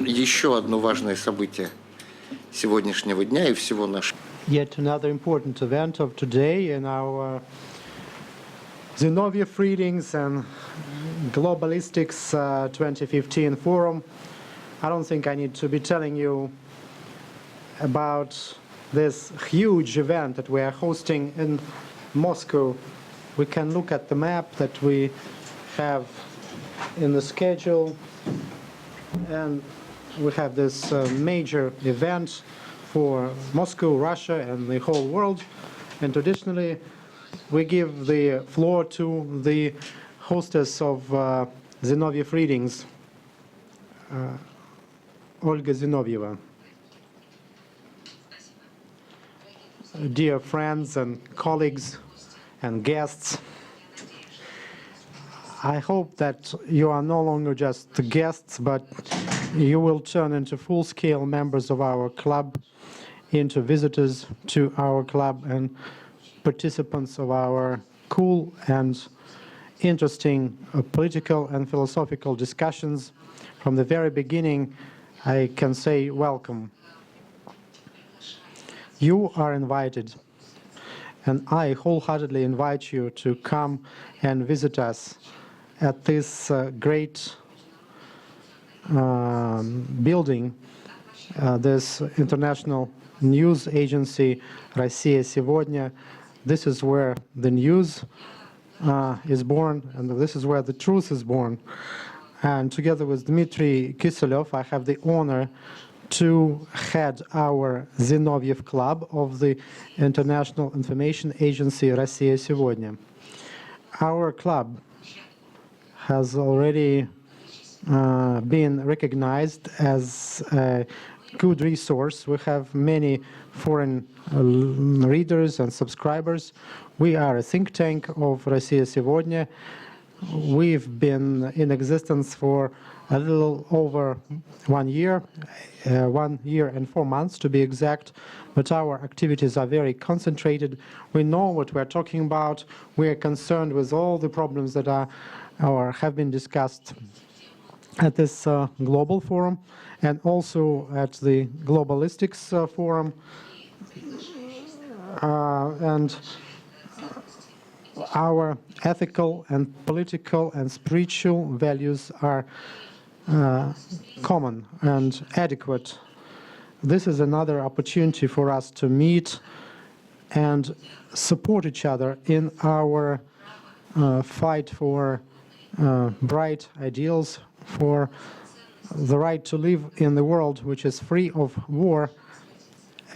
Еще одно важное событие сегодняшнего дня и всего нашего. Yet another important event of today in our Zinoviev readings and Globalistics 2015 forum. I don't think I need to be telling you about this huge event that we are hosting in Moscow. We can look at the map that we have in the schedule, and we have this major event for Moscow, Russia, and the whole world. And traditionally, we give the floor to the hostess of Zinoviev readings, Olga Zinovieva. Dear friends and colleagues and guests, I hope that you are no longer just the guests, but you will turn into full-scale members of our club, into visitors to our club and participants of our cool and interesting political and philosophical discussions. From the very beginning, I can say welcome. You are invited, and I wholeheartedly invite you to come and visit us at this great building, this international news agency, Rossiya Segodnya. This is where the news is born, and this is where the truth is born. And together with Dmitry Kiselyov, I have the honor to head our Zinoviev Club of the International Information Agency Rossiya Segodnya. Our club has already been recognized as a good resource. We have many foreign readers and subscribers. We are a think tank of Rossiya Segodnya. We've been in existence for a little over 1 year, 1 year and 4 months to be exact, but our activities are very concentrated. We know what we're talking about. We are concerned with all the problems that are or have been discussed at this global forum and also at the Globalistics forum. And our ethical and political and spiritual values are common and adequate. This is another opportunity for us to meet and support each other in our fight for bright ideals, for the right to live in the world which is free of war.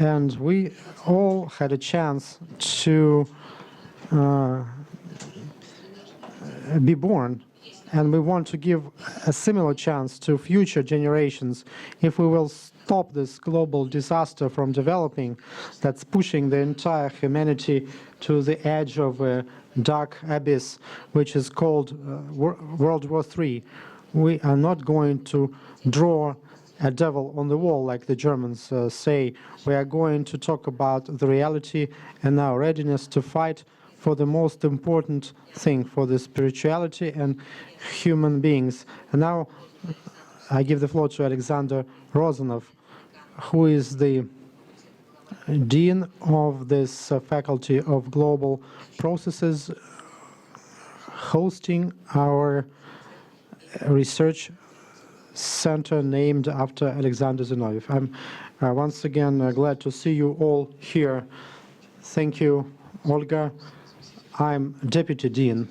And we all had a chance to be born, and we want to give a similar chance to future generations. If we will stop this global disaster from developing, that's pushing the entire humanity to the edge of a dark abyss, which is called World War III. We are not going to draw a devil on the wall, like the Germans say. We are going to talk about the reality and our readiness to fight for the most important thing, for the spirituality and human beings. And now I give the floor to Alexander Rozanov, who is the Dean of this Faculty of Global Processes, hosting our research center named after Alexander Zinoviev. I'm once again glad to see you all here. Thank you, Olga. I'm Deputy Dean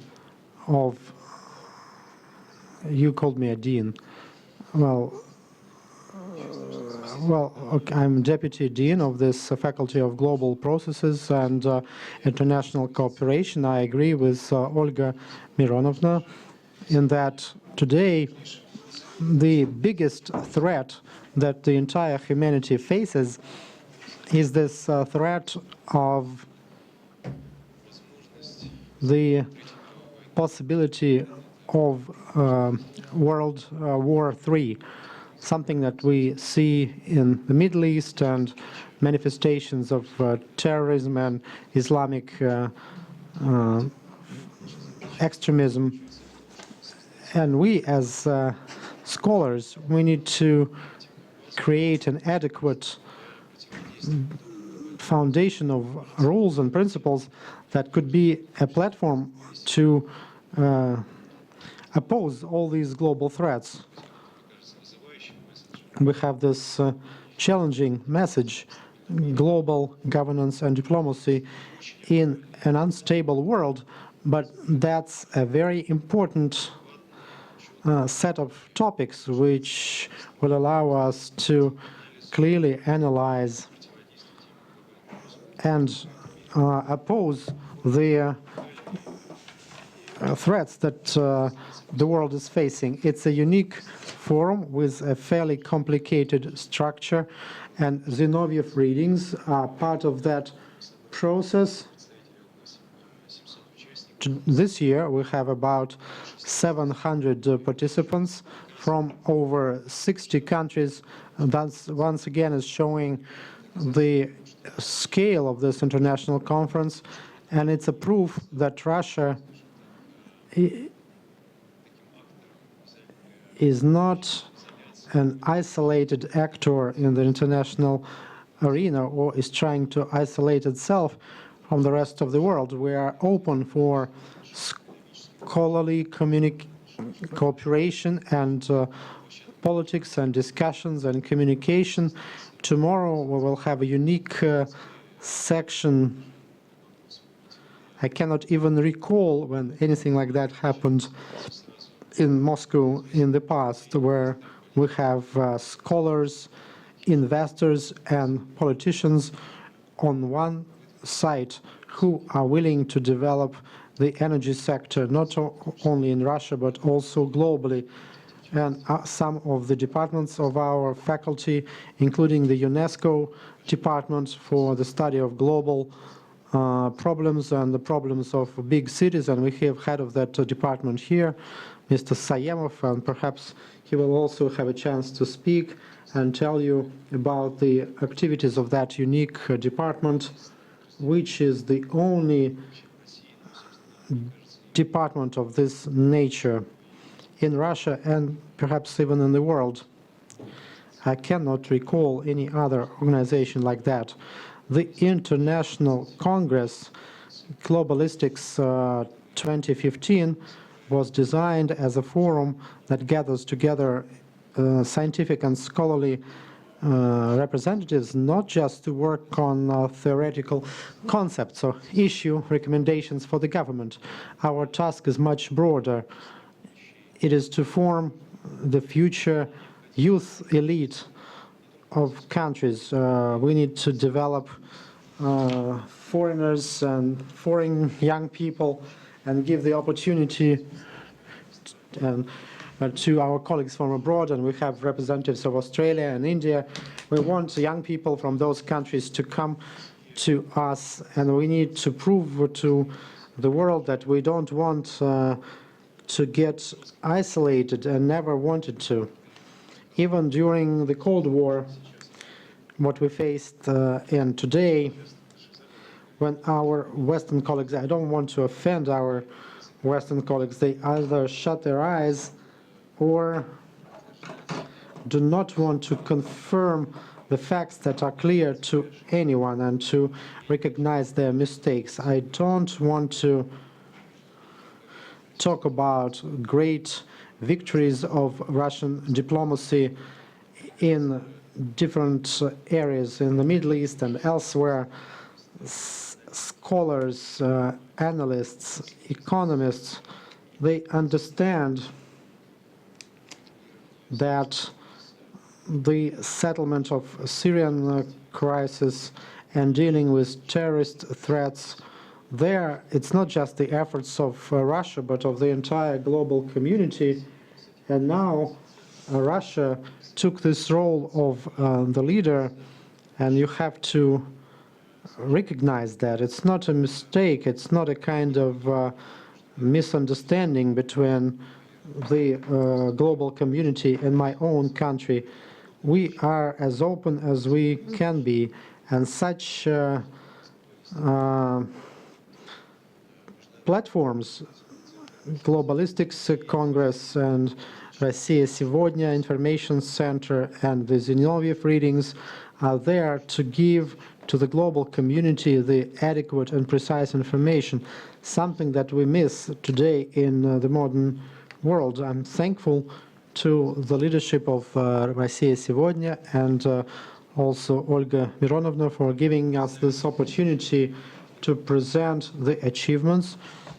of, you called me a Dean. Well, okay, I'm Deputy Dean of this Faculty of Global Processes and International Cooperation. I agree with Olga Mironovna in that today the biggest threat that the entire humanity faces is this threat of the possibility of World War III, something that we see in the Middle East and manifestations of terrorism and Islamic extremism. And we as scholars scholars, we need to create an adequate foundation of rules and principles that could be a platform to oppose all these global threats. We have this challenging message: global governance and diplomacy in an unstable world, but that's a very important set of topics which will allow us to clearly analyze and oppose the threats that the world is facing. It's a unique forum with a fairly complicated structure, and Zinoviev readings are part of that process. This year we have about 700 participants from over 60 countries. That once again is showing the scale of this international conference, and it's a proof that Russia is not an isolated actor in the international arena or is trying to isolate itself from the rest of the world. We are open for scholarly cooperation and politics and discussions and communication. Tomorrow we will have a unique section. I cannot even recall when anything like that happened in Moscow in the past, where we have scholars, investors, and politicians on one side who are willing to develop the energy sector, not only in Russia, but also globally. And some of the departments of our faculty, including the UNESCO department for the study of global problems and the problems of big cities, and we have head of that department here, Mr. Sayemov, and perhaps he will also have a chance to speak and tell you about the activities of that unique department, which is the only department of this nature in Russia and perhaps even in the world. I cannot recall any other organization like that. The International Congress, Globalistics 2015, was designed as a forum that gathers together scientific and scholarly representatives, not just to work on theoretical concepts or issue recommendations for the government. Our task is much broader. It is to form the future youth elite of countries. We need to develop foreigners and foreign young people and give the opportunity to our colleagues from abroad, and we have representatives of Australia and India. We want young people from those countries to come to us, and we need to prove to the world that we don't want to get isolated and never wanted to. Even during the Cold War, what we faced and today, when our Western colleagues, I don't want to offend our Western colleagues, they either shut their eyes or do not want to confirm the facts that are clear to anyone and to recognize their mistakes. I don't want to talk about great victories of Russian diplomacy in different areas in the Middle East and elsewhere. Scholars, analysts, economists, they understand that the settlement of Syrian crisis and dealing with terrorist threats, there it's not just the efforts of Russia, but of the entire global community. And now Russia took this role of the leader, and you have to recognize that. It's not a mistake, it's not a kind of misunderstanding between the global community and my own country. We are as open as we can be, and such platforms, Globalistics Congress and Rossiya Segodnya Information Center and the Zinoviev readings are there to give to the global community the adequate and precise information, something that we miss today in the modern world. I'm thankful to the leadership of Rossiya Segodnya and also Olga Mironovna for giving us this opportunity to present the achievements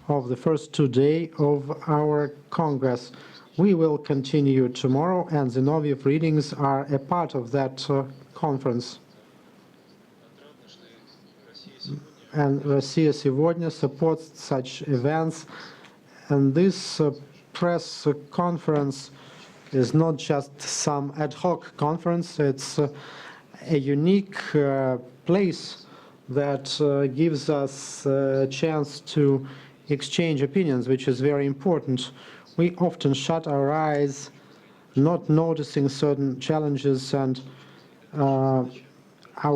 of the first 2 days of our Congress. We will continue tomorrow, and Zinoviev readings are a part of that conference. And Rossiya Segodnya supports such events, and this press conference is not just some ad hoc conference, it's a unique place that gives us a chance to exchange opinions, which is very important. We often shut our eyes, not noticing certain challenges, and our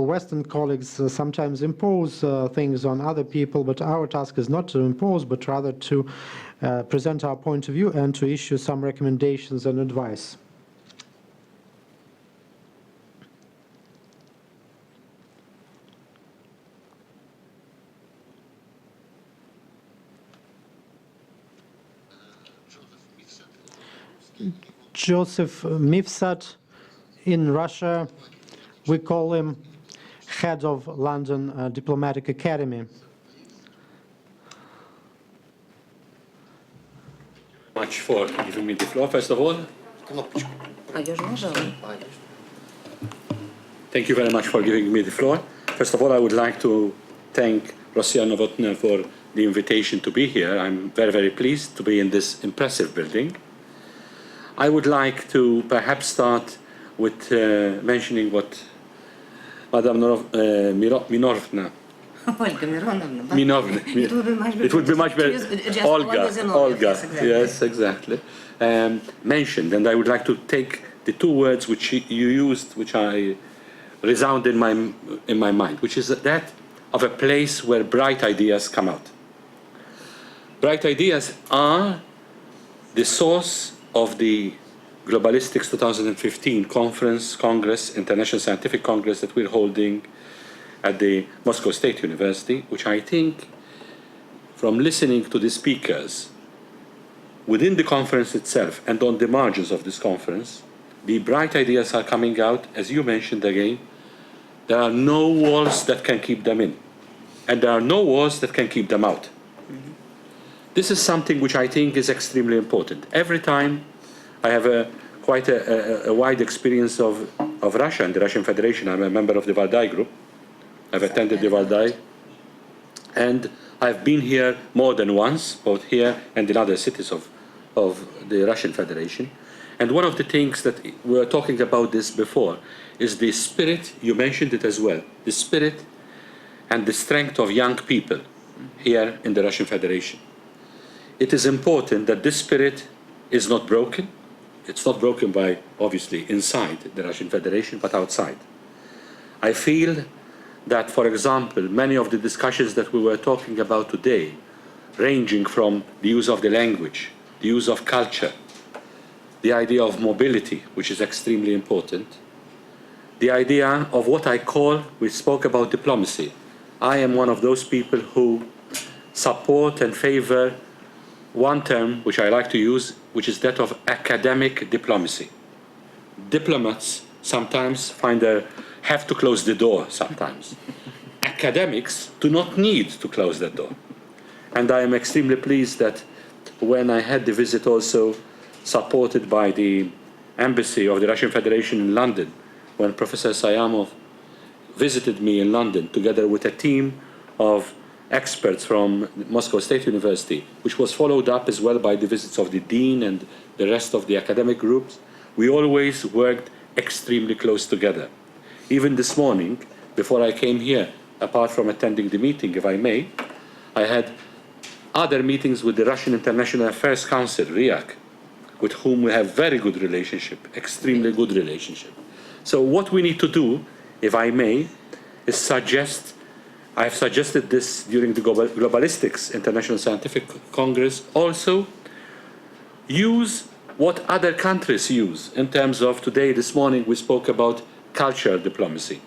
Western colleagues sometimes impose things on other people, but our task is not to impose, but rather to present our point of view and to issue some recommendations and advice. Joseph Mifsud, in Russia, we call him head of London Diplomatic Academy. Much for giving me the floor, first of all. Thank you very much for giving me the floor. First of all, I would like to thank Rossiya Novotna for the invitation to be here. I'm very, very pleased to be in this impressive building. I would like to perhaps start with mentioning what Madam Minovna. It would be much better. Olga, yes, exactly. Mentioned, and I would like to take the two words which you used, which I resound in my mind, which is that of a place where bright ideas come out. Bright ideas are the source of the Globalistics 2015 Congress, International Scientific Congress that we're holding at the Moscow State University, which I think, from listening to the speakers within the conference itself and on the margins of this conference, the bright ideas are coming out, as you mentioned again. There are no walls that can keep them in, and there are no walls that can keep them out. This is something which I think is extremely important. Every time I have quite a wide experience of Russia and the Russian Federation. I'm a member of the Valdai group. I've attended the Valdai, and I've been here more than once, both here and in other cities of the Russian Federation. And one of the things that we were talking about this before is the spirit, you mentioned it as well, the spirit and the strength of young people here in the Russian Federation. It is important that this spirit is not broken. It's not broken by, obviously, inside the Russian Federation, but outside. I feel that, for example, many of the discussions that we were talking about today, ranging from the use of the language, the use of culture, the idea of mobility, which is extremely important, the idea of what I call, we spoke about diplomacy. I am one of those people who support and favor one term which I like to use, which is that of academic diplomacy. Diplomats sometimes have to close the door sometimes. Academics do not need to close that door. And I am extremely pleased that when I had the visit also supported by the embassy of the Russian Federation in London, when Professor Sayamov visited me in London together with a team of experts from Moscow State University, which was followed up as well by the visits of the dean and the rest of the academic groups, we always worked extremely close together. Even this morning, before I came here, apart from attending the meeting, if I may, I had other meetings with the Russian International Affairs Council, RIAC, with whom we have very good relationship, extremely good relationship. So what we need to do, if I may, is suggest, I have suggested this during the Globalistics International Scientific Congress, also use what other countries use in terms of today, this morning, we spoke about cultural diplomacy.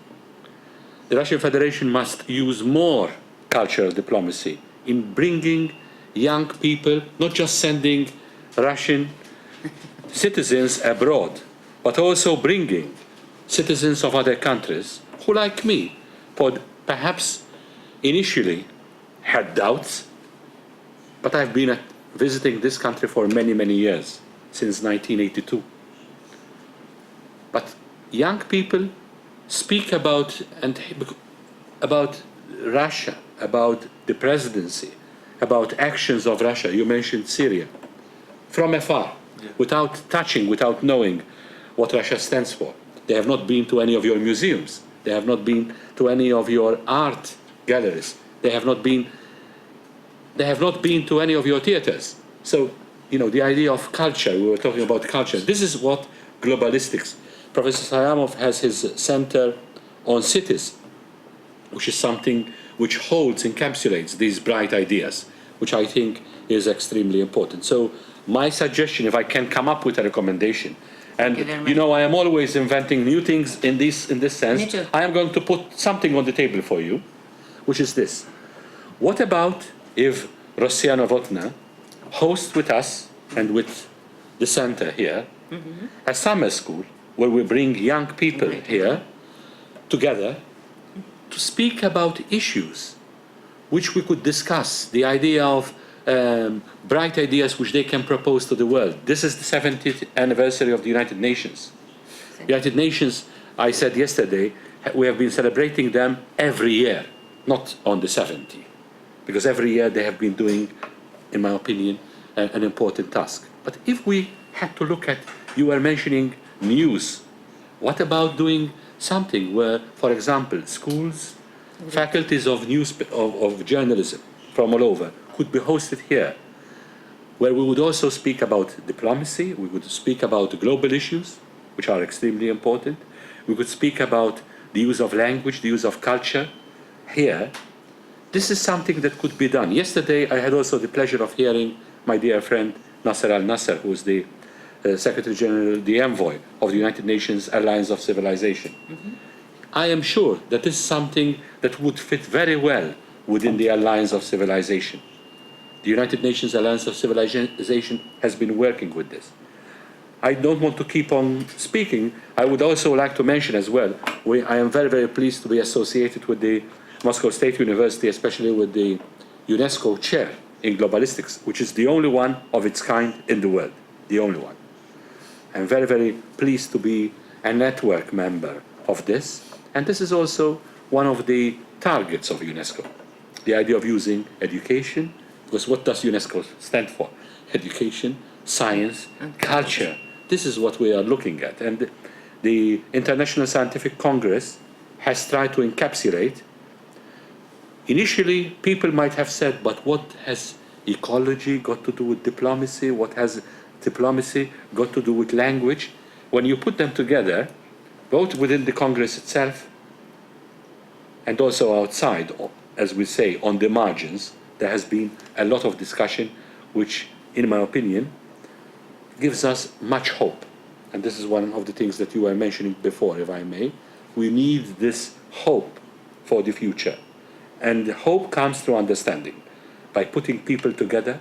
The Russian Federation must use more cultural diplomacy in bringing young people, not just sending Russian citizens abroad, but also bringing citizens of other countries who, like me, perhaps initially had doubts, but I've been visiting this country for many, many years, since 1982. But young people speak about Russia, about the presidency, about actions of Russia. You mentioned Syria, from afar, without touching, without knowing what Russia stands for. They have not been to any of your museums. They have not been to any of your art galleries. They have not been to any of your theaters. So, you know, the idea of culture, we were talking about culture. This is what globalistics. Professor Sayamov has his center on cities, which is something which holds, encapsulates these bright ideas, which I think is extremely important. So my suggestion, if I can come up with a recommendation, and you know, I am always inventing new things in this sense. I am going to put something on the table for you, which is this. What about if Rossiya Novotna hosts with us and with the center here a summer school where we bring young people here together to speak about issues which we could discuss, the idea of bright ideas which they can propose to the world. This is the 70th anniversary of the United Nations. The United Nations, I said yesterday, we have been celebrating them every year, not on the 70th, because every year they have been doing, in my opinion, an important task. But if we had to look at, you were mentioning news, what about doing something where, for example, schools, faculties of journalism from all over could be hosted here, where we would also speak about diplomacy, we would speak about global issues, which are extremely important, we could speak about the use of language, the use of culture here. This is something that could be done. Yesterday, I had also the pleasure of hearing my dear friend Nasser al-Nasser, who is the Secretary General, the envoy of the United Nations Alliance of Civilization. I am sure that this is something that would fit very well within the Alliance of Civilization. The United Nations Alliance of Civilization has been working with this. I don't want to keep on speaking. I would also like to mention as well, I am very, very pleased to be associated with the Moscow State University, especially with the UNESCO chair in globalistics, which is the only one of its kind in the world, the only one. I'm very, very pleased to be a network member of this. And this is also one of the targets of UNESCO, the idea of using education, because what does UNESCO stand for? Education, science, culture. This is what we are looking at. And the International Scientific Congress has tried to encapsulate. Initially, people might have said, but what has ecology got to do with diplomacy? What has diplomacy got to do with language? When you put them together, both within the Congress itself and also outside, as we say, on the margins, there has been a lot of discussion, which, in my opinion, gives us much hope. And this is one of the things that you were mentioning before, if I may. We need this hope for the future. And hope comes through understanding, by putting people together,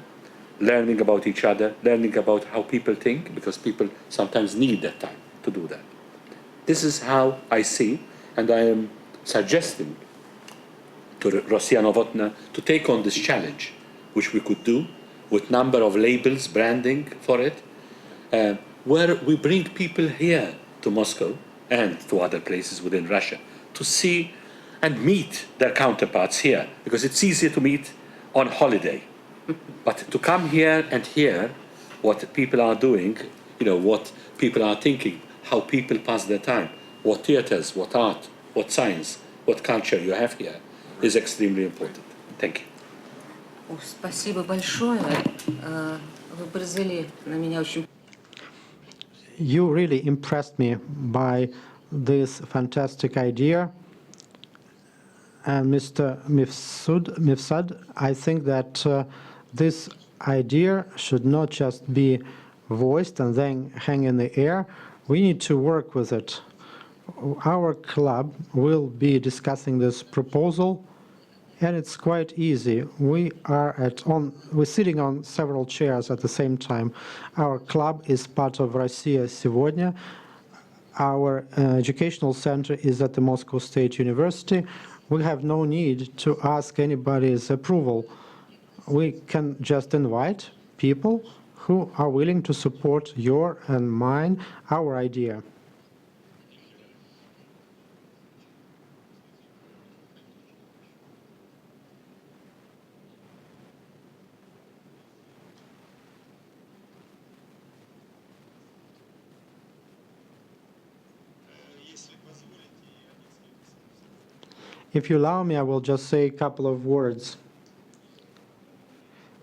learning about each other, learning about how people think, because people sometimes need that time to do that. This is how I see, and I am suggesting to Rossiya Novotna to take on this challenge, which we could do with number of labels, branding for it, where we bring people here to Moscow and to other places within Russia to see and meet their counterparts here, because it's easier to meet on holiday. But to come here and hear what people are doing, you know, what people are thinking, how people pass their time, what theaters, what art, what science, what culture you have here, is extremely important. Thank you. Спасибо большое. Вы произвели на меня очень... You really impressed me by this fantastic idea. And Mr. Mifsud, I think that this idea should not just be voiced and then hang in the air. We need to work with it. Our club will be discussing this proposal, and it's quite easy. We're sitting on several chairs at the same time. Our club is part of Rossiya Segodnya. Our educational center is at the Moscow State University. We have no need to ask anybody's approval. We can just invite people who are willing to support your and mine, our idea. If you allow me, I will just say a couple of words.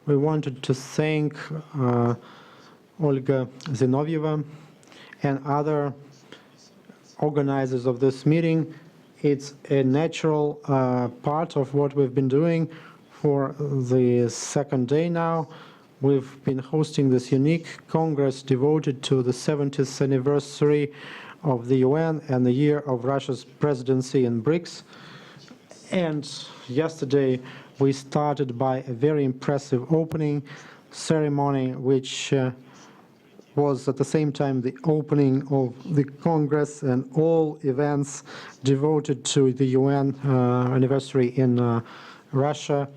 We wanted to thank Olga Zinoviev and other organizers of this meeting. It's a natural part of what we've been doing for the second day now. We've been hosting this unique Congress devoted to the 70th anniversary of the UN and the year of Russia's presidency in BRICS. And yesterday we started by a very impressive opening ceremony, which was at the same time the opening of the Congress and all events devoted to the UN anniversary in Russia.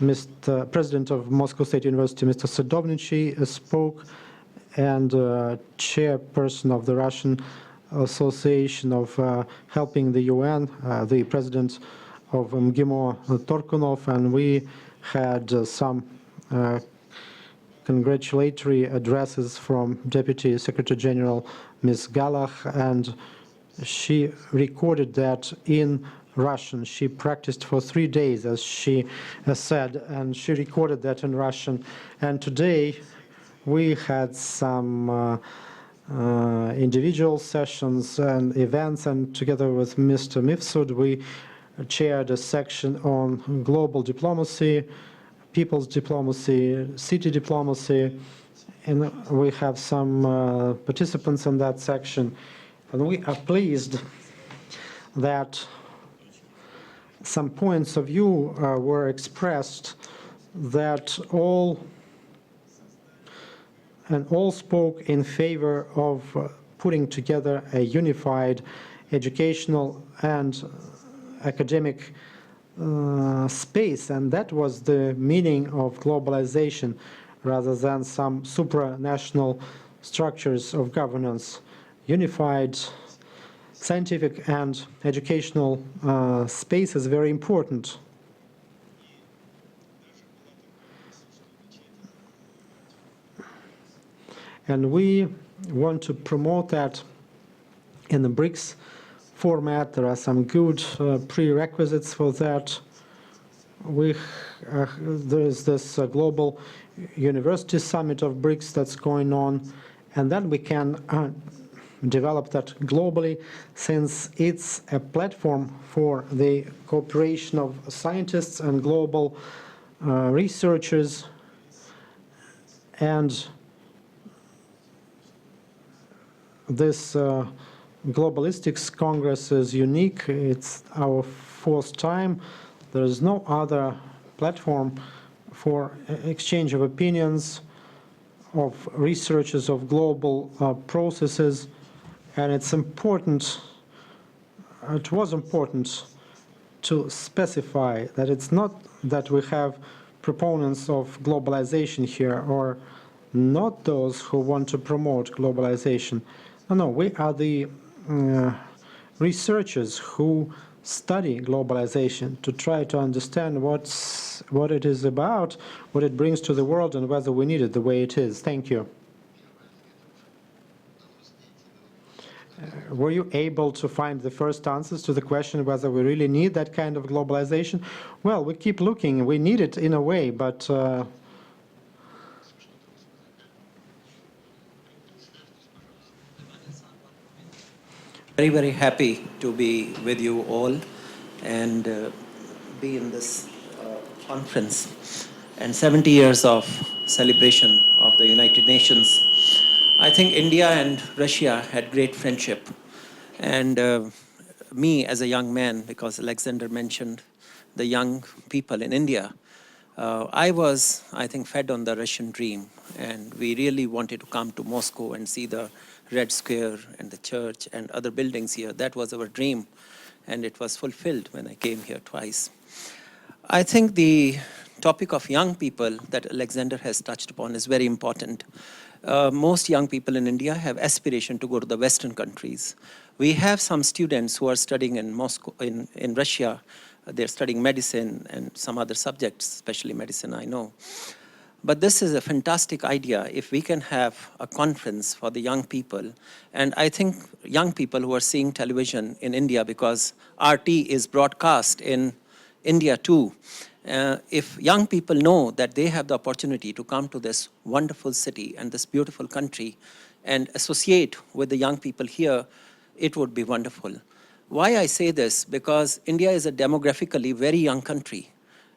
Mr. President of Moscow State University, Mr. Segodnya, spoke, and chairperson of the Russian Association of Helping the UN, the president of MGIMO Torkunov, and we had some congratulatory addresses from Deputy Secretary General Ms. Galach, and she recorded that in Russian. She practiced for 3 days, as she said, and she recorded that in Russian. And today we had some individual sessions and events, and together with Mr. Mifsud, we chaired a section on global diplomacy, people's diplomacy, city diplomacy, and we have some participants in that section. And we are pleased that some points of view were expressed that all spoke in favor of putting together a unified educational and academic space, and that was the meaning of globalization, rather than some supranational structures of governance. Unified scientific and educational space is very important. And we want to promote that in the BRICS format. There are some good prerequisites for that. There is this global university summit of BRICS that's going on, and then we can develop that globally, since it's a platform for the cooperation of scientists and global researchers. And this Globalistics Congress is unique. It's our 4th time. There is no other platform for exchange of opinions, of researches of global processes, and it's important, it was important to specify that it's not that we have proponents of globalization here, or not those who want to promote globalization. No, we are the researchers who study globalization to try to understand what it is about, what it brings to the world, and whether we need it the way it is. Thank you. Were you able to find the first answers to the question whether we really need that kind of globalization? Well, we keep looking. We need it in a way, but very, very happy to be with you all and be in this conference and 70 years of celebration of the United Nations I think India and Russia had great friendship. And me as a young man, because Alexander mentioned the young people in India, I was, I think, fed on the Russian dream. And we really wanted to come to Moscow and see the Red Square and the church and other buildings here. That was our dream. And it was fulfilled when I came here twice. I think the topic of young people that Alexander has touched upon is very important. Most young people in India have aspiration to go to the Western countries. We have some students who are studying in Moscow, in Russia. They're studying medicine and some other subjects, especially medicine, I know. But this is a fantastic idea if we can have a conference for the young people. And I think young people who are seeing television in India, because RT is broadcast in India too, if young people know that they have the opportunity to come to this wonderful city and this beautiful country and associate with the young people here, it would be wonderful. Why I say this? Because India is a demographically very young country.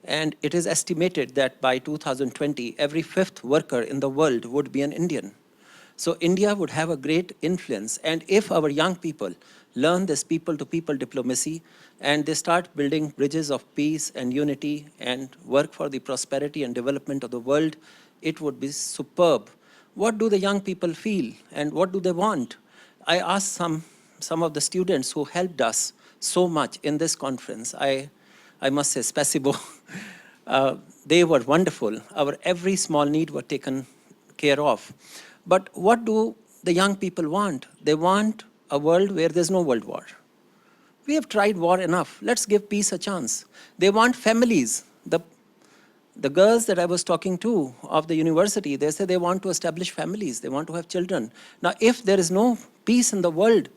And it is estimated that by 2020, every fifth worker in the world would be an Indian. So India would have a great influence. And if our young people learn this people-to-people diplomacy and they start building bridges of peace and unity and work for the prosperity and development of the world, it would be superb. What do the young people feel and what do they want? I asked some of the students who helped us so much in this conference. I must say, spasibo. They were wonderful. Our every small need was taken care of. But what do the young people want? They want a world where there's no world war. We have tried war enough. Let's give peace a chance. They want families. The girls that I was talking to of the university, they say they want to establish families. They want to have children. Now, if there is no peace in the world,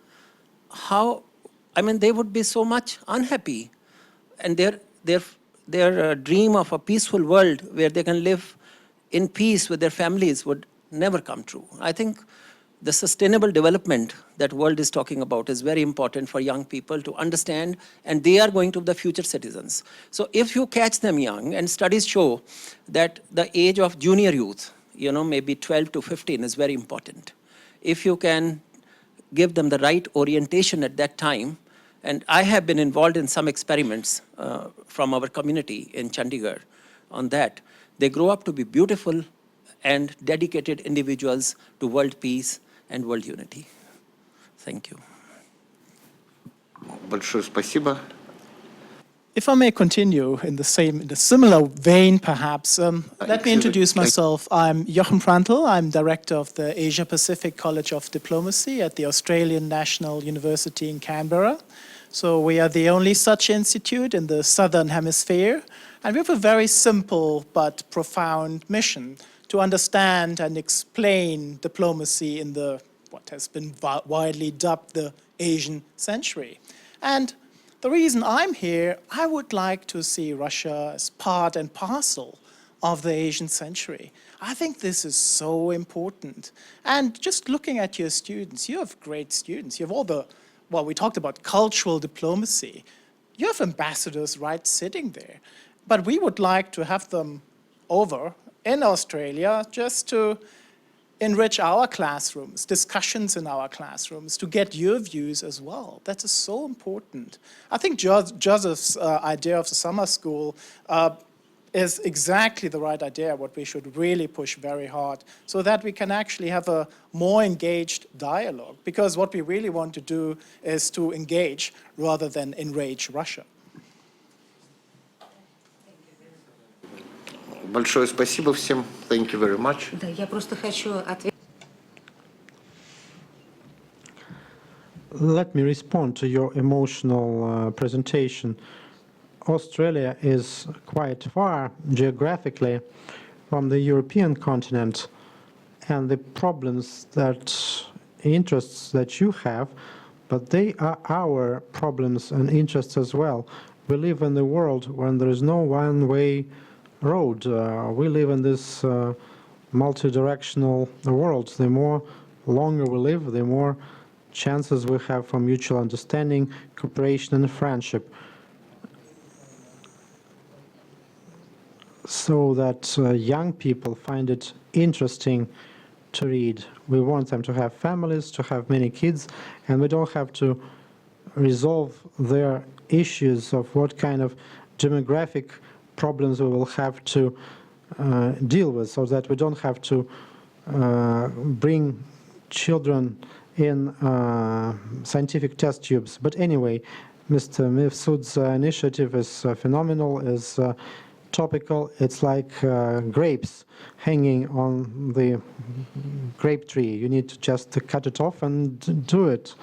they would be so much unhappy. And their dream of a peaceful world where they can live in peace with their families would never come true. I think the sustainable development that world is talking about is very important for young people to understand, and they are going to be the future citizens. So if you catch them young, and studies show that the age of junior youth, maybe 12 to 15 is very important. If you can give them the right orientation at that time, and I have been involved in some experiments from our community in Chandigarh on that. They grow up to be beautiful and dedicated individuals to world peace and world unity. Thank you. Большое спасибо. If I may continue in the similar vein, perhaps, let me introduce myself. I'm Jochen Prantl. I'm director of the Asia Pacific College of Diplomacy at the Australian National University in Canberra. So we are the only such institute in the Southern Hemisphere. And we have a very simple but profound mission to understand and explain diplomacy in what has been widely dubbed the Asian century. And the reason I'm here, I would like to see Russia as part and parcel of the Asian century. I think this is so important. And just looking at your students, you have great students. You have all we talked about cultural diplomacy. You have ambassadors right sitting there. But we would like to have them over in Australia just to enrich our classrooms, discussions in our classrooms, to get your views as well. That is so important. I think Joseph's idea of the summer school is exactly the right idea, what we should really push very hard, so that we can actually have a more engaged dialogue. Because what we really want to do is to engage rather than enrage Russia. Большое спасибо всем. Thank you very much. Да, я просто хочу ответить. Let me respond to your emotional presentation. Australia is quite far geographically from the European continent, and the problems interests that you have, but they are our problems and interests as well. We live in the world when there is no one-way road. We live in this multi-directional world. The longer we live, the more chances we have for mutual understanding, cooperation, and friendship. So that young people find it interesting to read. We want them to have families, to have many kids, and we don't have to resolve their issues of what kind of demographic problems we will have to deal with, so that we don't have to bring children in scientific test tubes. But anyway, Mr. Mifsud's initiative is phenomenal, is topical. It's like grapes hanging on the grape tree. You need to just cut it off and do it.